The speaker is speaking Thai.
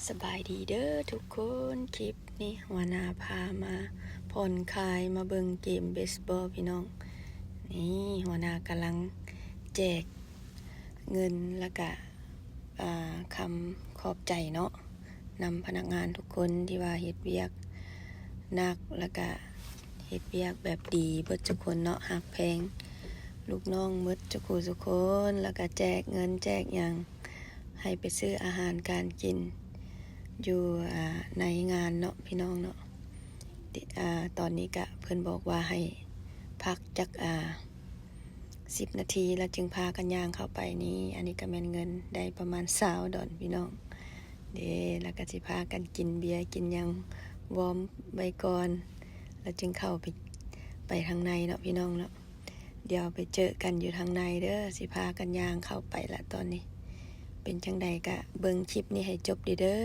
สบายดีเด้อทุกคนคลิปนี้หัวหน้าพามาผ่อนคลายมาเบิ่งเกมเบสบอลพี่น้องนี่หัวหน้ากำลังแจกเงินแล้วก็คำขอบใจเนาะนำพนักงานทุกคนที่ว่าเฮ็ดเวียกหนักแล้วก็เฮ็ดเวียกแบบดีเบิดทุกคนเนาะหักแพงลูกน้องหมดทุกคนแล้วก็แจกเงินแจกหยังให้ไปซื้ออาหารการกินอยู่ในงานเนาะพี่น้องเนาะตอนนี้ก็เพิ่นบอกว่าให้พักจัก10 นาทีแล้วจึงพากันย่างเข้าไปนี้อันนี้ก็แม่นเงินได้ประมาณ20 ดอลพี่น้องแล้วก็สิพากันกินเบียร์กินหยังวอร์มไว้ก่อนแล้วจึงเข้าไปทางในเนาะพี่น้องเนาะเดี๋ยวไปเจอกันอยู่ทางในเด้อสิพากันย่างเข้าไปละตอนนี้เป็นจังใดก็เบิ่งคลิปนี้ให้จบเด้อ